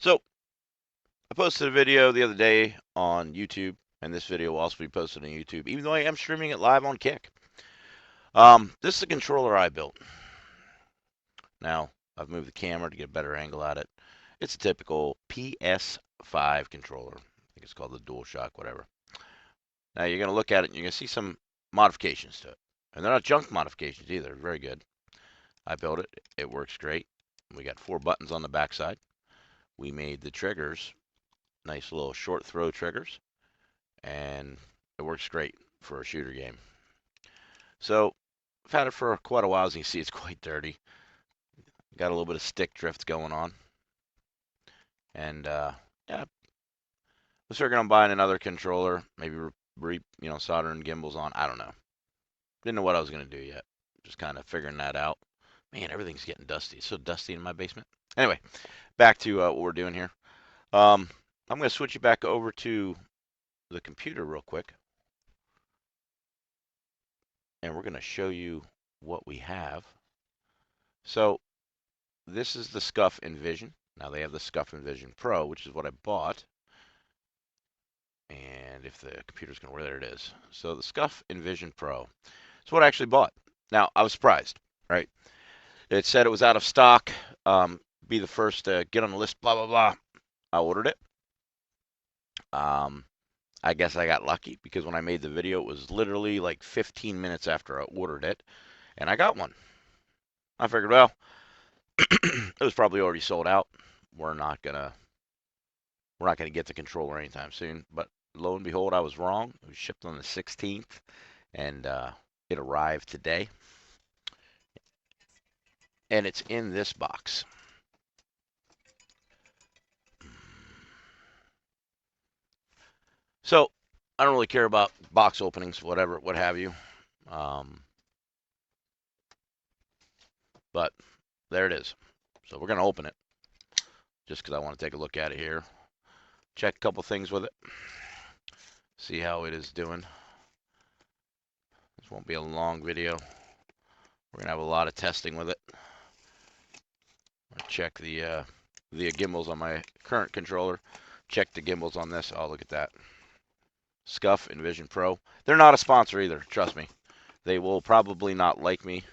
So I posted a video the other day on YouTube, and this video will also be posted on YouTube, even though I am streaming it live on Kick. This is a controller I built. Now, I've moved the camera to get a better angle at it. It's a typical PS5 controller. I think it's called the DualShock, whatever. Now, you're going to look at it and you're going to see some modifications to it. And they're not junk modifications either. They're very good. I built it. It works great. We got 4 buttons on the backside. We made the triggers nice little short throw triggers, and it works great for a shooter game. So I've had it for quite a while. As you can see, it's quite dirty. Got a little bit of stick drift going on. And yeah, I was figuring on buying another controller, maybe soldering gimbals on. I don't know. Didn't know what I was going to do yet. Just kind of figuring that out. Man, everything's getting dusty. It's so dusty in my basement. Anyway, back to what we're doing here. I'm going to switch you back over to the computer real quick. And we're going to show you what we have. So this is the Scuff Envision. Now they have the Scuff Envison Pro, which is what I bought. And if the computer's going to work, there it is. So the Scuff Envison Pro is what I actually bought. Now I was surprised, right? It said it was out of stock. Be the first to get on the list, blah, blah, blah. I ordered it. I guess I got lucky because when I made the video, it was literally like 15 minutes after I ordered it, and I got one. I figured, well, it was probably already sold out. We're not gonna get the controller anytime soon. But lo and behold, I was wrong. It was shipped on the 16th, and it arrived today, and it's in this box. So I don't really care about box openings, whatever, what have you. But there it is. So we're gonna open it just because I want to take a look at it here. Check a couple things with it. See how it is doing. This won't be a long video. We're gonna have a lot of testing with it. Check the gimbals on my current controller. Check the gimbals on this. Oh, look at that. Scuff Envison Pro. They're not a sponsor either. Trust me. They will probably not like me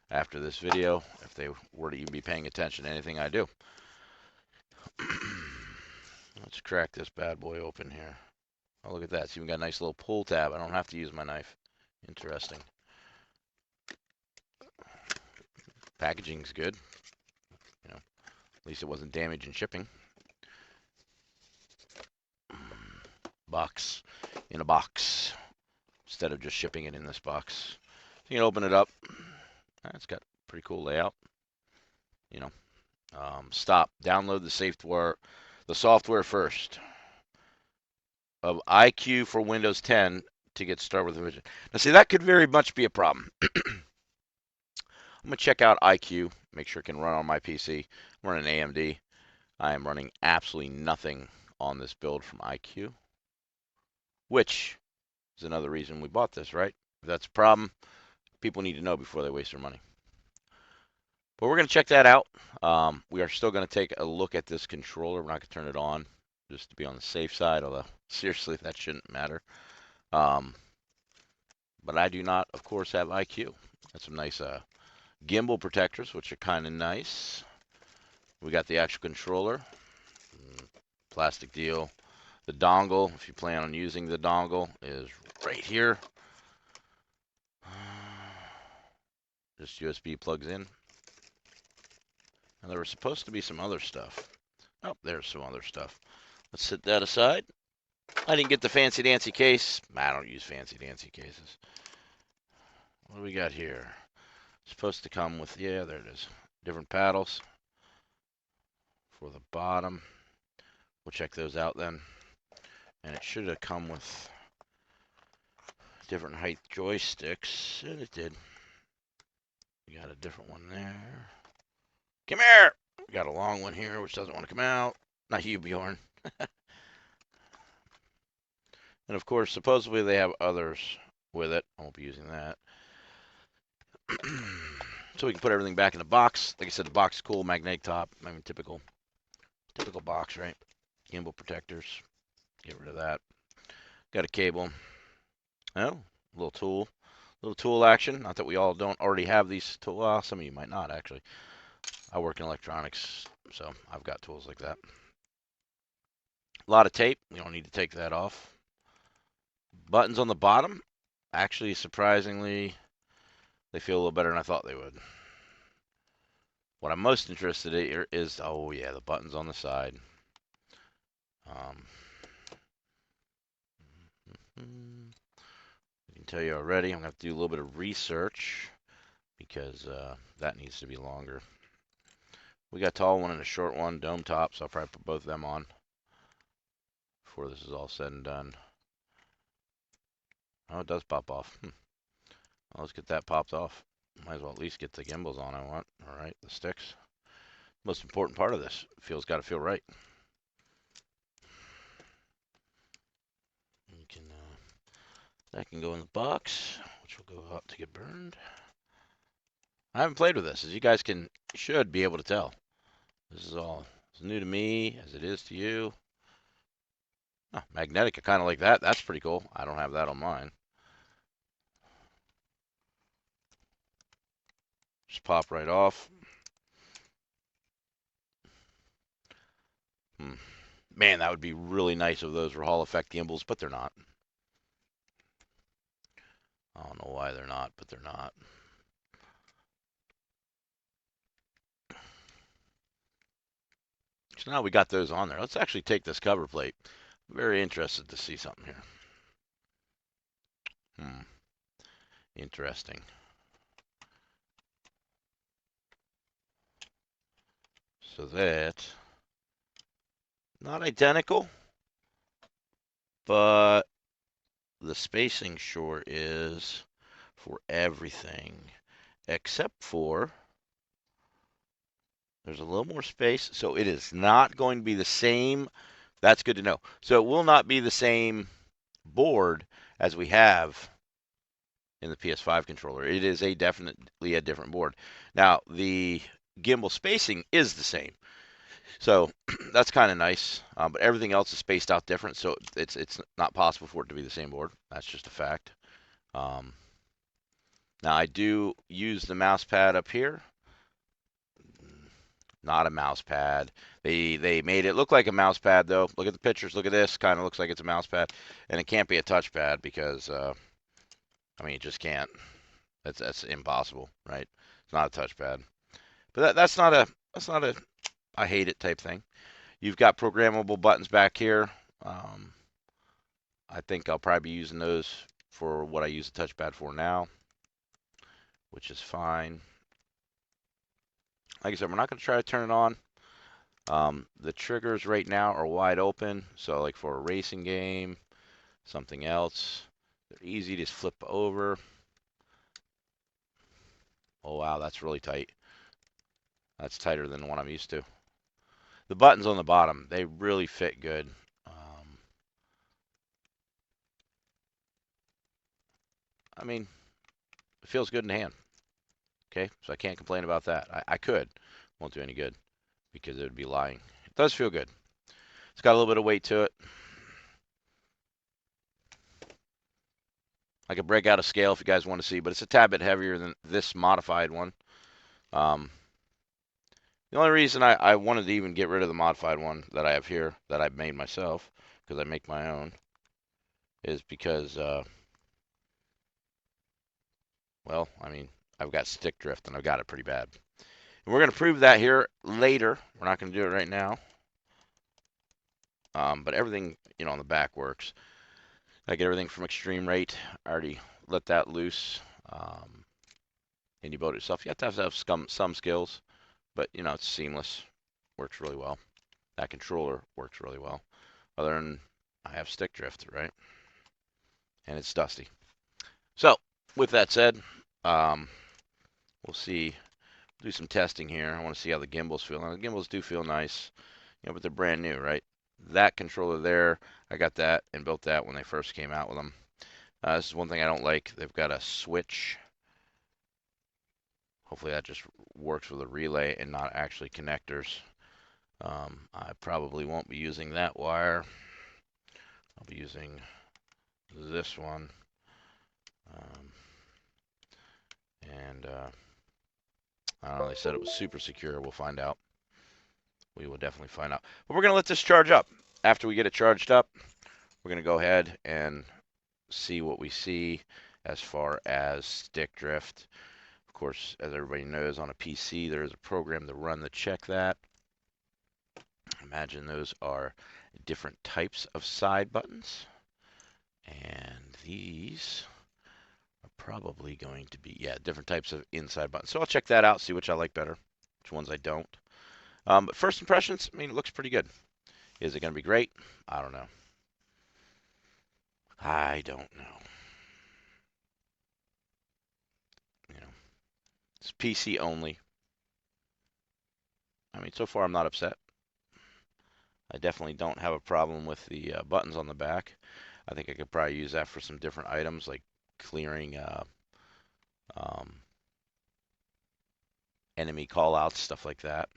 after this video if they were to even be paying attention to anything I do. Let's crack this bad boy open here. Oh, look at that. It's even got a nice little pull tab. I don't have to use my knife. Interesting. Packaging's good. You know, at least it wasn't damaged in shipping. Box in a box instead of just shipping it in this box. So you can open it up. It's got a pretty cool layout. You know, stop. Download the software first of iQ for Windows 10 to get started with Envision. Now, see, that could very much be a problem. I'm gonna check out iQ, make sure it can run on my PC. I'm running AMD. I am running absolutely nothing on this build from iQ, which is another reason we bought this, right? If that's a problem, people need to know before they waste their money. But we're going to check that out. We are still going to take a look at this controller. We're not going to turn it on just to be on the safe side, although seriously, that shouldn't matter. But I do not, of course, have iQ. Got some nice gimbal protectors, which are kind of nice. We got the actual controller, plastic deal. The dongle, if you plan on using the dongle, is right here. Just USB plugs in. And there was supposed to be some other stuff. Oh, there's some other stuff. Let's set that aside. I didn't get the fancy dancy case. I don't use fancy dancy cases. What do we got here? Supposed to come with, yeah, there it is. Different paddles for the bottom. We'll check those out then. And it should have come with different height joysticks, and it did. We got a different one there. Come here! We got a long one here, which doesn't want to come out. Not you, Bjorn. And of course, supposedly they have others with it. I won't be using that. So we can put everything back in the box. Like I said, the box is cool, magnetic top. I mean, typical Typical box, right? Gimbal protectors. Get rid of that. Got a cable. Oh, little tool action. Not that we all don't already have these tools. Well, some of you might not actually. I work in electronics, so I've got tools like that. A lot of tape. You don't need to take that off. Buttons on the bottom. Actually, surprisingly, they feel a little better than I thought they would. What I'm most interested in is, oh yeah, the buttons on the side. I can tell you already, I'm going to have to do a little bit of research because that needs to be longer. We got a tall one and a short one, dome top, so I'll probably put both of them on before this is all said and done. Oh, it does pop off. Well, let's get that popped off. Might as well at least get the gimbals on I want. All right, the sticks. Most important part of this. Got to feel right. You can, that can go in the box, which will go out to get burned. I haven't played with this, as you guys should be able to tell. This is all as new to me as it is to you. Oh, magnetic, I kind of like that. That's pretty cool. I don't have that on mine. Just pop right off. Man, that would be really nice if those were Hall effect gimbals, but they're not. I don't know why they're not, but they're not. So now we got those on there. Let's actually take this cover plate. I'm very interested to see something here. Interesting. So that, not identical, but the spacing sure is for everything, except for there's a little more space, so it is not going to be the same. That's good to know. So it will not be the same board as we have in the PS5 controller. It is definitely a different board. Now, the gimbal spacing is the same. So that's kind of nice, but everything else is spaced out different, so it's not possible for it to be the same board. That's just a fact. Now I do use the mouse pad up here. Not a mouse pad. They made it look like a mouse pad though. Look at the pictures. Look at this. Kind of looks like it's a mouse pad, and it can't be a touchpad because I mean, it just can't. That's impossible, right? It's not a touchpad. But that's not a I hate it type thing. You've got programmable buttons back here. I think I'll probably be using those for what I use the touchpad for now, which is fine. Like I said, we're not going to try to turn it on. The triggers right now are wide open, so like for a racing game, something else, they're easy to flip over. Oh wow, that's really tight. That's tighter than the one I'm used to. The buttons on the bottom, they really fit good. I mean, it feels good in the hand. Okay, so I can't complain about that. I could. Won't do any good because it would be lying. It does feel good. It's got a little bit of weight to it. I could break out a scale if you guys want to see, but it's a tad bit heavier than this modified one. The only reason I wanted to even get rid of the modified one that I have here, that I've made myself, because I make my own, is because, well, I mean, I've got stick drift, and I've got it pretty bad. And we're going to prove that here later. We're not going to do it right now. But everything, you know, on the back works. I get everything from extreme rate. I already let that loose. And you build it yourself. You have to have some skills, but, you know, it's seamless. Works really well. That controller works really well. Other than I have stick drift, right? And it's dusty. So, with that said, we'll do some testing here. I want to see how the gimbals feel. Now, the gimbals do feel nice, you know, but they're brand new, right? That controller there, I got that and built that when they first came out with them. This is one thing I don't like. They've got a switch. Hopefully that just works with a relay and not actually connectors. I probably won't be using that wire. I'll be using this one. And I don't know, they said it was super secure. We'll find out. We will definitely find out. But we're going to let this charge up. After we get it charged up, we're going to go ahead and see what we see as far as stick drift. Of course, as everybody knows, on a PC, there is a program to run to check that. Imagine those are different types of side buttons. And these are probably going to be, yeah, different types of inside buttons. So I'll check that out, see which I like better, which ones I don't. But first impressions, I mean, it looks pretty good. Is it going to be great? I don't know. I don't know. You know, it's PC only. I mean, so far I'm not upset. I definitely don't have a problem with the buttons on the back. I think I could probably use that for some different items like clearing um, enemy callouts, stuff like that,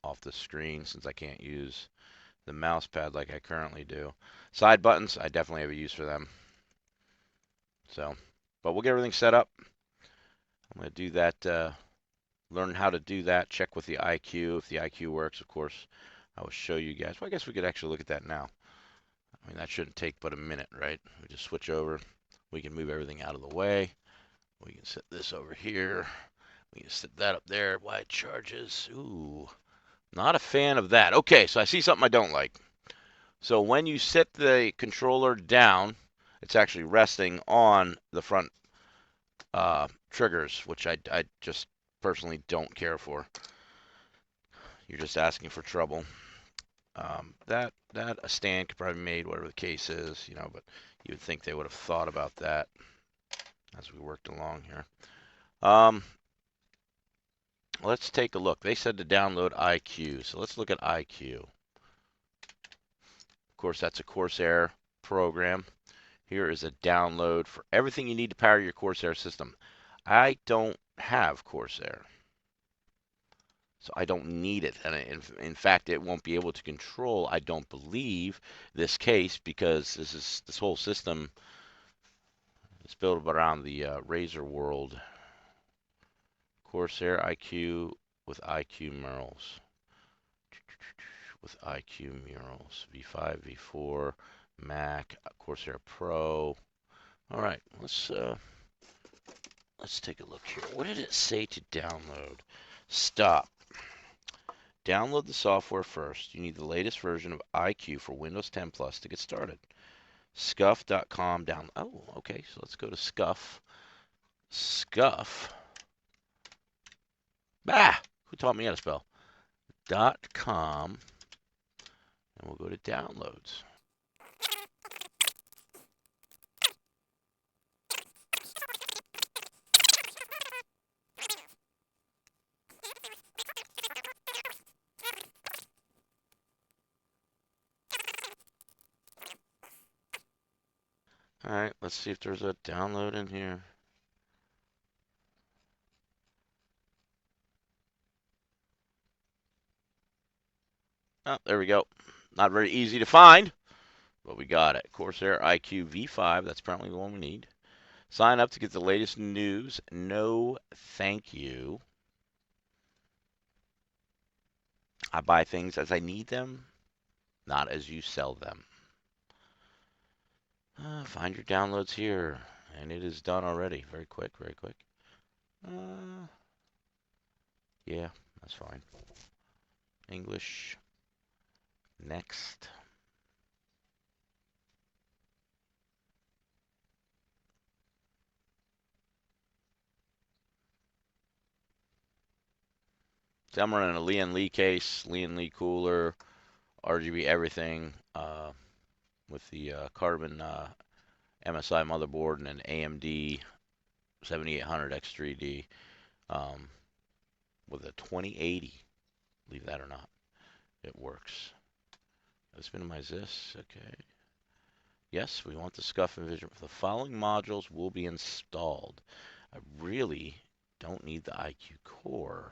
off the screen since I can't use the mouse pad like I currently do. Side buttons, I definitely have a use for them. So, but we'll get everything set up. I'm going to do that, learn how to do that, check with the IQ. If the IQ works, of course, I will show you guys. Well, I guess we could actually look at that now. I mean, that shouldn't take but a minute, right? We just switch over. We can move everything out of the way. We can set this over here. We can set that up there while it charges. Ooh, not a fan of that. Okay, so I see something I don't like. So when you sit the controller down, it's actually resting on the front triggers, which I just personally don't care for. You're just asking for trouble. That a stand could probably be made, whatever the case is, you know, but you would think they would have thought about that as we worked along here. Let's take a look. They said to download IQ, so let's look at IQ. Of course, that's a Corsair program. Here is a download for everything you need to power your Corsair system. I don't have Corsair, so I don't need it. And in fact, it won't be able to control, I don't believe, this case because this whole system is built around the Razer World Corsair IQ with IQ murals. With IQ murals, V5, V4, Mac, Corsair Pro. All right, let's take a look here. What did it say to download? Stop. Download the software first. You need the latest version of IQ for Windows 10 Plus to get started. Scuff.com down. Oh, okay. So let's go to Scuff. Scuff. Bah! Who taught me how to spell? .com. And we'll go to downloads. All right, let's see if there's a download in here. Oh, there we go. Not very easy to find, but we got it. Corsair IQ V5, that's apparently the one we need. Sign up to get the latest news. No, thank you. I buy things as I need them, not as you sell them. Find your downloads here. And it is done already. Very quick, very quick. Yeah, that's fine. English. Next. So I'm running a Lee case, Lee cooler, RGB everything, with the carbon MSI motherboard and an AMD 7800 X3D with a 2080. Believe that or not, it works. Let's minimize this. Okay. Yes, we want the Scuff Envison. The following modules will be installed. I really don't need the IQ core.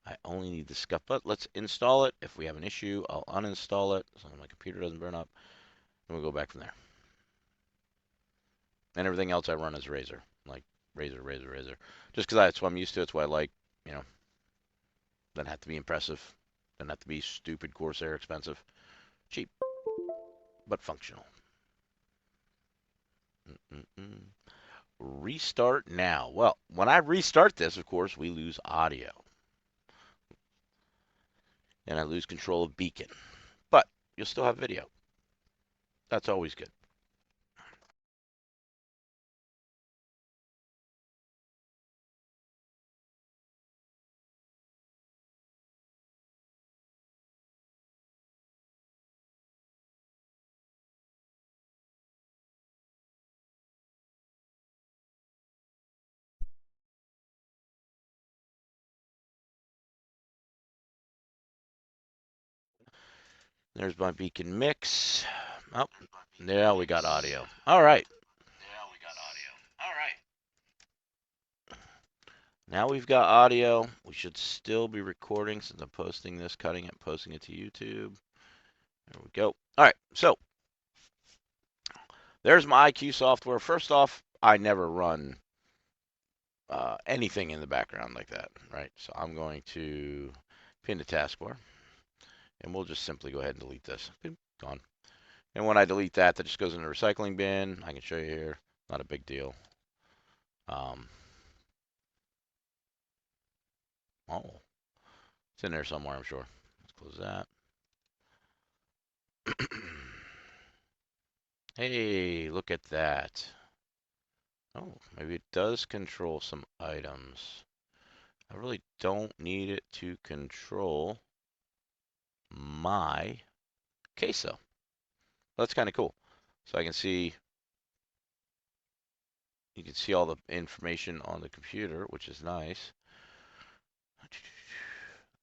I only need the Scuff, but let's install it. If we have an issue, I'll uninstall it so my computer doesn't burn up, and we'll go back from there. And everything else I run is Razor, like Razor, Razor, Razor. Just because that's what I'm used to. It's what I like. You know, doesn't have to be impressive. Doesn't have to be stupid Corsair expensive. Cheap, but functional. Mm-mm-mm. Restart now. Well, when I restart this, of course, we lose audio. And I lose control of beacon. But you'll still have video. That's always good. There's my beacon mix. Oh, now we got audio. All right. Now we've got audio. We should still be recording since I'm posting this, cutting it, posting it to YouTube. There we go. All right. So there's my IQ software. First off, I never run anything in the background like that, right? So I'm going to pin the taskbar, and we'll just simply go ahead and delete this. Boom, gone. And when I delete that, that just goes in the recycling bin. I can show you here. Not a big deal. Oh, it's in there somewhere, I'm sure. Let's close that. Hey, look at that. Oh, maybe it does control some items. I really don't need it to control my queso. That's kind of cool. So I can see, you can see all the information on the computer, which is nice.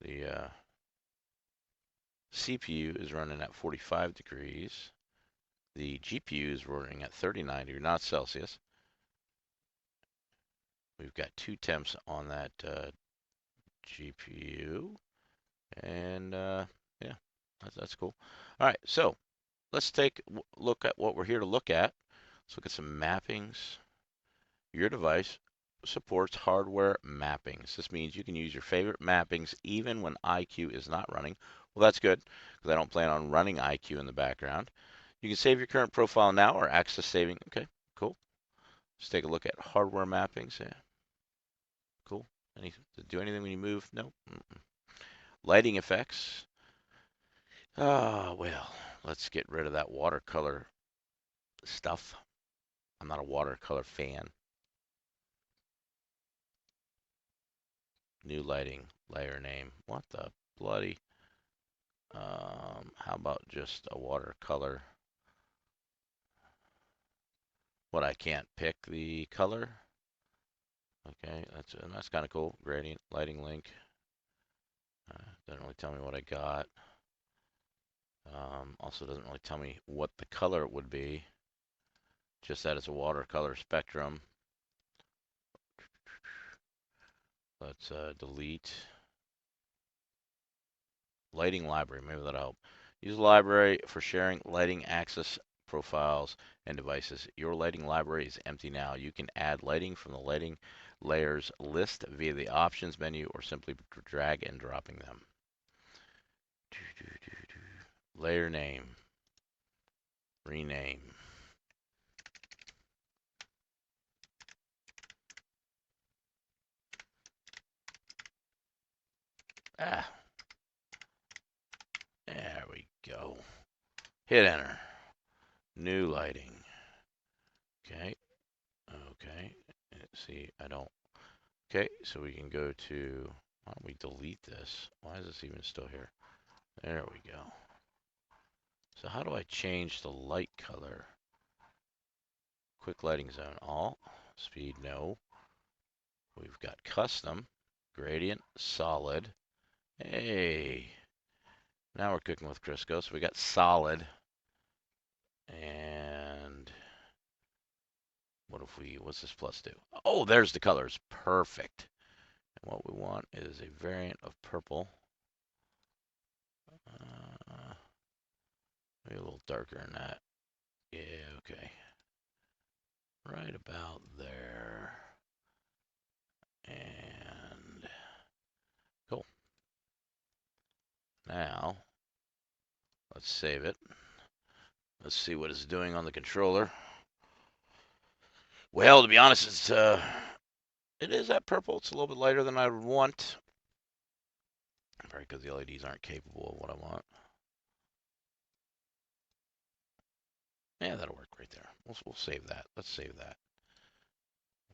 The CPU is running at 45 degrees. The GPU is running at 39 degrees, not Celsius. We've got 2 temps on that GPU. And yeah, that's cool. All right, so let's take a look at what we're here to look at. Let's look at some mappings. Your device supports hardware mappings. This means you can use your favorite mappings even when IQ is not running. Well, that's good because I don't plan on running IQ in the background. You can save your current profile now or access saving. Okay, cool. Let's take a look at hardware mappings. Yeah, cool. Do anything when you move? No. Lighting effects. Ah, well, let's get rid of that watercolor stuff. I'm not a watercolor fan. New lighting, layer name. What the bloody? How about just a watercolor? What, I can't pick the color? Okay, that's kind of cool. Gradient lighting link. Doesn't really tell me what I got. Also doesn't really tell me what the color would be. Just that it's a watercolor spectrum. Let's delete. Lighting library, maybe that'll help. Use the library for sharing lighting access profiles and devices. Your lighting library is empty now. You can add lighting from the lighting layers list via the options menu or simply drag and dropping them. Layer name. Rename. Ah, there we go. Hit enter. New lighting. Okay. Okay. Let's see, I don't. Okay, so we can go to, why don't we delete this? Why is this even still here? There we go. So how do I change the light color? Quick lighting zone, all. Speed, no. We've got custom, gradient, solid. Hey, now we're cooking with Crisco. So we got solid. And what's this plus do? Oh, there's the colors. Perfect. And what we want is a variant of purple. Maybe a little darker than that. Yeah, okay. Right about there. And cool. Now, let's save it. Let's see what it's doing on the controller. Well, to be honest, it is that purple. It's a little bit lighter than I would want. Probably because the LEDs aren't capable of what I want. Yeah, that'll work right there. We'll save that. Let's save that.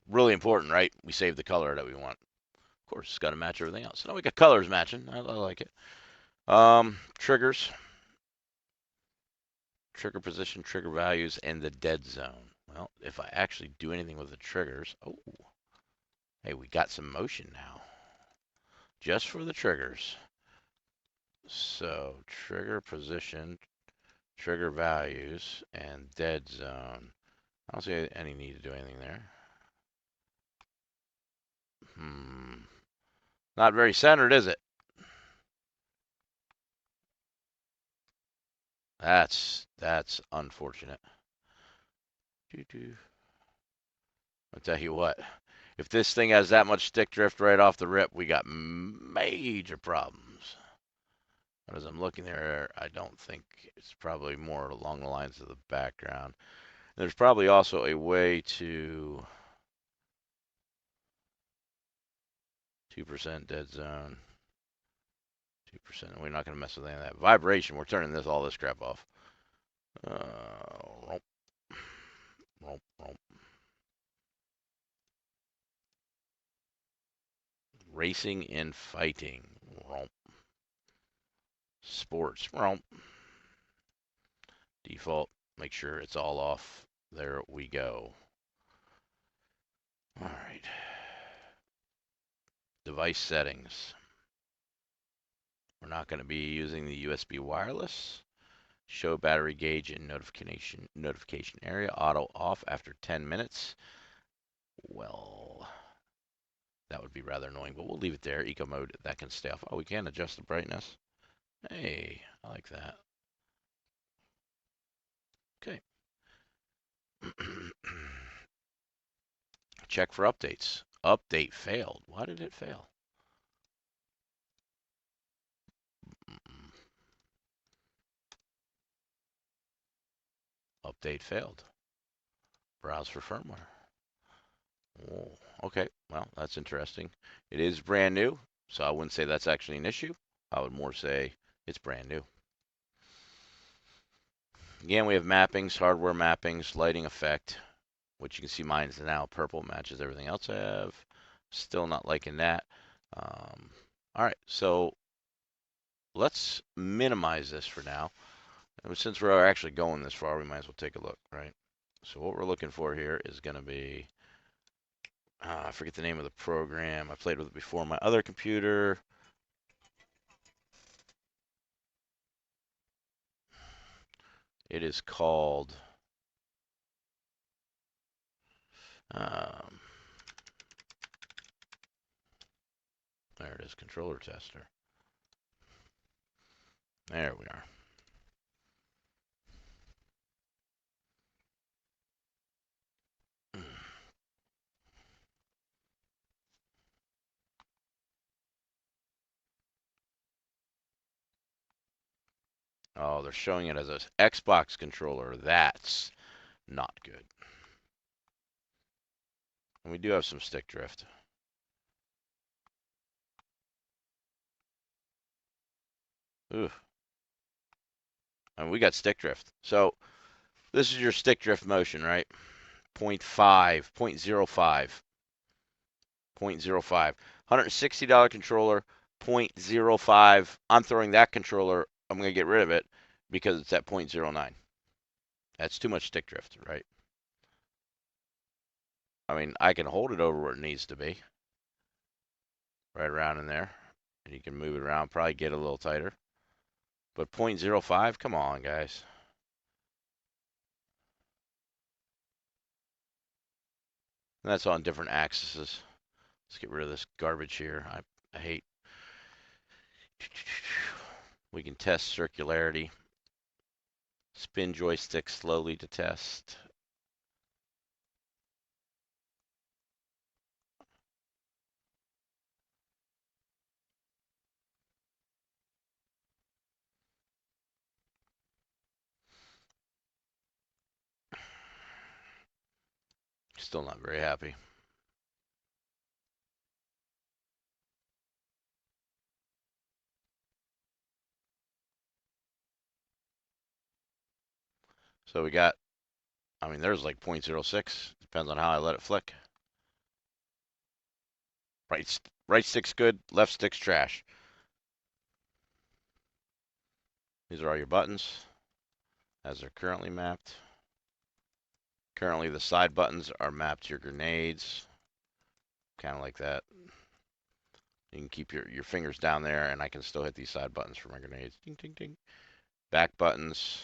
Really important, right? We save the color that we want. Of course, it's got to match everything else. So now we got colors matching. I like it. Triggers. Trigger position, trigger values, and the dead zone. Well, if I actually do anything with the triggers, oh, hey, we got some motion now. Just for the triggers. So, trigger position, trigger values, and dead zone. I don't see any need to do anything there. Not very centered, is it? That's unfortunate. I'll tell you what, if this thing has that much stick drift right off the rip, we got major problems. But as I'm looking there, I don't think it's probably more along the lines of the background. There's probably also a way to 2% dead zone. 2%. We're not going to mess with any of that. Vibration, we're turning all this crap off. Romp, romp, romp. Racing and fighting. Romp. Sports. Romp. Default. Make sure it's all off. There we go. All right. Device settings. We're not going to be using the USB wireless. Show battery gauge in notification area. Auto off after 10 minutes. Well, that would be rather annoying, but we'll leave it there. Eco mode, that can stay off. Oh, we can adjust the brightness. Hey, I like that. Okay. Check for updates. Update failed. Why did it fail? Update failed. Browse for firmware. Oh, okay. Well, that's interesting. It is brand new, so I wouldn't say that's actually an issue. I would more say it's brand new. Again, we have mappings, hardware mappings, lighting effect, which you can see mine is now purple, matches everything else I have. Still not liking that. All right, so let's minimize this for now. And since we're actually going this far, we might as well take a look, right? So what we're looking for here is going to be, I forget the name of the program. I played with it before on my other computer. It is called, there it is, controller tester. There we are. Oh, they're showing it as an Xbox controller. That's not good. And we do have some stick drift. Ooh. And we got stick drift. So this is your stick drift motion, right? 0.5, 0.05, 0.05. $160 controller, 0.05. I'm throwing that controller. I'm going to get rid of it because it's at 0.09. That's too much stick drift, right? I mean, I can hold it over where it needs to be. Right around in there. And you can move it around, probably get a little tighter. But 0.05, come on, guys. And that's on different axes. Let's get rid of this garbage here. I hate. We can test circularity. Spin joystick slowly to test. Still not very happy. So we got, I mean, there's like 0.06. Depends on how I let it flick. Right stick's good, left stick's trash. These are all your buttons as they're currently mapped. Currently, the side buttons are mapped to your grenades, kind of like that. You can keep your fingers down there, and I can still hit these side buttons for my grenades. Ding, ding, ding. Back buttons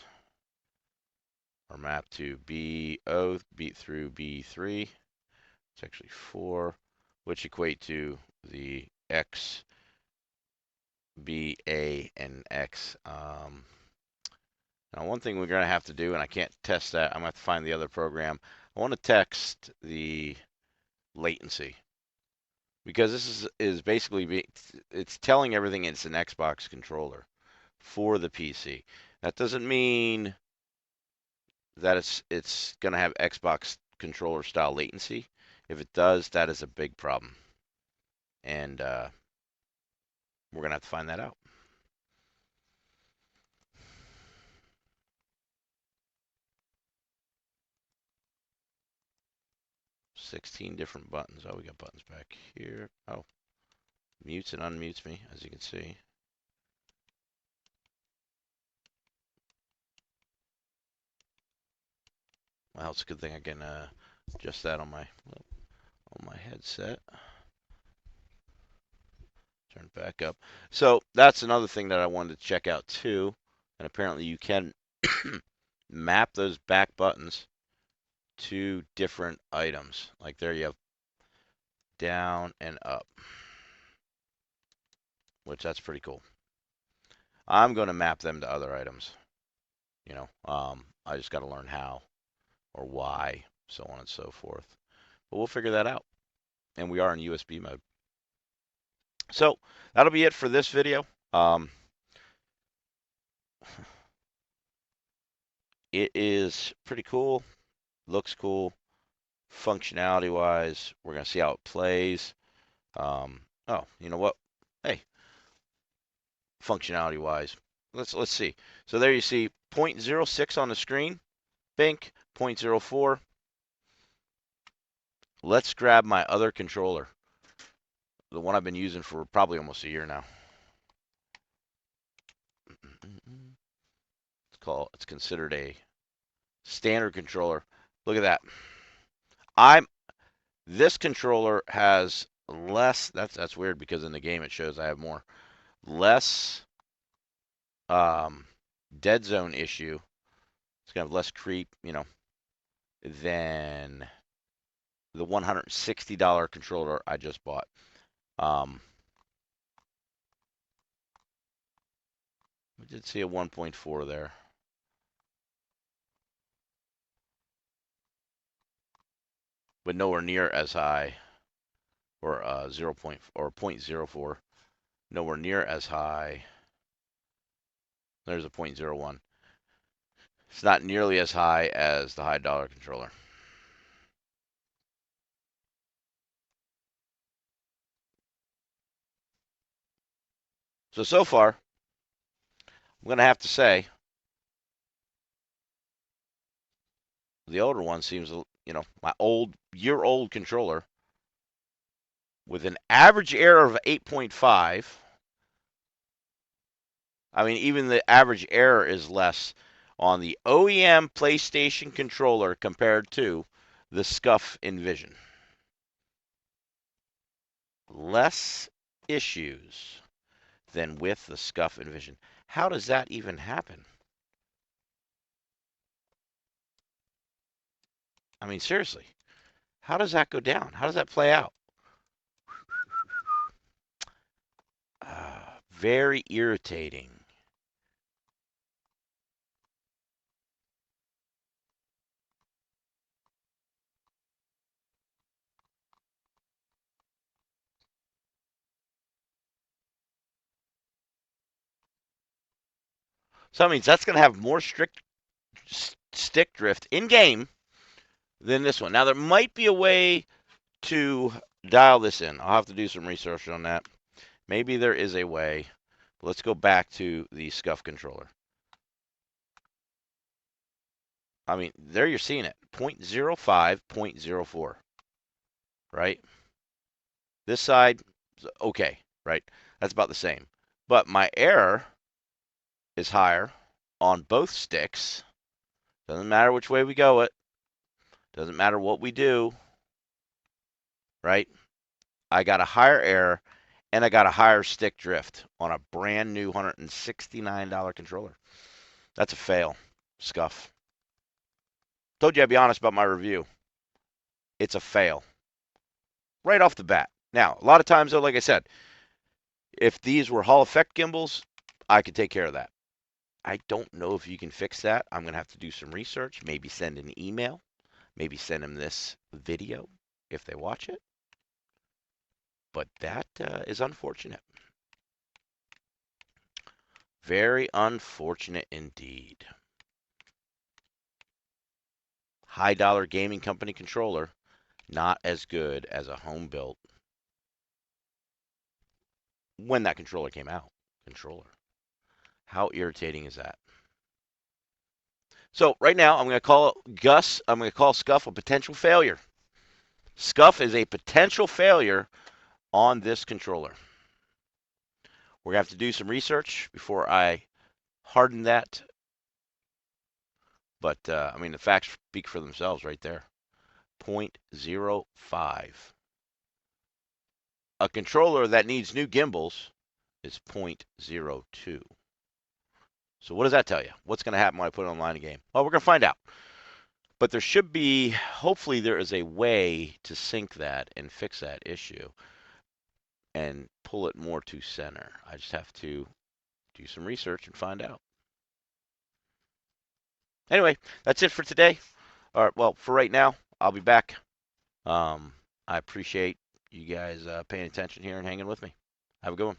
are mapped to BO beat through B3. It's actually 4, which equate to the X, B, A, and X. Now, one thing we're going to have to do, and I can't test that, I'm going to have to find the other program. I want to text the latency because this is basically it's telling everything it's an Xbox controller for the PC. That doesn't mean that it's going to have Xbox controller style latency. If it does, that is a big problem, and we're going to have to find that out. $16 different buttons. Oh, we got buttons back here. Oh, mutes and unmutes me, as you can see. Well, it's a good thing I can adjust that on my headset. Turn it back up. So that's another thing that I wanted to check out too. And apparently you can map those back buttons to different items. Like there you have down and up, which that's pretty cool. I'm going to map them to other items. You know, I just got to learn how or why, so on and so forth. But we'll figure that out. And we are in USB mode. So that'll be it for this video. It is pretty cool. Looks cool. Functionality wise, we're going to see how it plays. Oh, you know what? Hey, functionality wise, let's see. So there you see 0.06 on the screen. Bink 0.04. Let's grab my other controller, the one I've been using for probably almost a year now. It's considered a standard controller. Look at that. This controller has less. That's weird because in the game it shows I have more. Less dead zone issue. It's gonna have less creep, you know, than the $160 controller I just bought. We did see a 1.4 there. But nowhere near as high, or 0.04, nowhere near as high. There's a 0.01. It's not nearly as high as the high dollar controller. So far, I'm going to have to say the older one seems, you know, my year-old controller with an average error of 8.5. I mean, even the average error is less on the OEM PlayStation controller compared to the Scuff Envision. Less issues than with the Scuff Envision. How does that even happen? I mean, seriously, how does that go down? How does that play out? Very irritating. So that means that's going to have more strict stick drift in game than this one. Now there might be a way to dial this in. I'll have to do some research on that. Maybe there is a way. Let's go back to the Scuff controller. I mean, there you're seeing it. 0.05, 0.04, right? This side, okay, right? That's about the same. But my error is higher on both sticks. Doesn't matter which way we go it. Doesn't matter what we do, right? I got a higher error and I got a higher stick drift on a brand new $169 controller. That's a fail, Scuff. Told you I'd be honest about my review. It's a fail. Right off the bat. Now, a lot of times, though, like I said, if these were Hall effect gimbals, I could take care of that. I don't know if you can fix that. I'm going to have to do some research, maybe send an email, maybe send them this video if they watch it. But that is unfortunate. Very unfortunate indeed. High dollar gaming company controller, not as good as a home built when that controller came out. Controller. How irritating is that? So right now I'm going to call Gus, I'm going to call Scuff a potential failure. Scuff is a potential failure on this controller. We're going to have to do some research before I harden that. But, I mean, the facts speak for themselves right there. 0.05. A controller that needs new gimbals is 0.02. So what does that tell you? What's going to happen when I put it online again? Well, we're going to find out. But there should be, hopefully there is a way to sync that and fix that issue and pull it more to center. I just have to do some research and find out. Anyway, that's it for today. All right, well, for right now, I'll be back. I appreciate you guys paying attention here and hanging with me. Have a good one.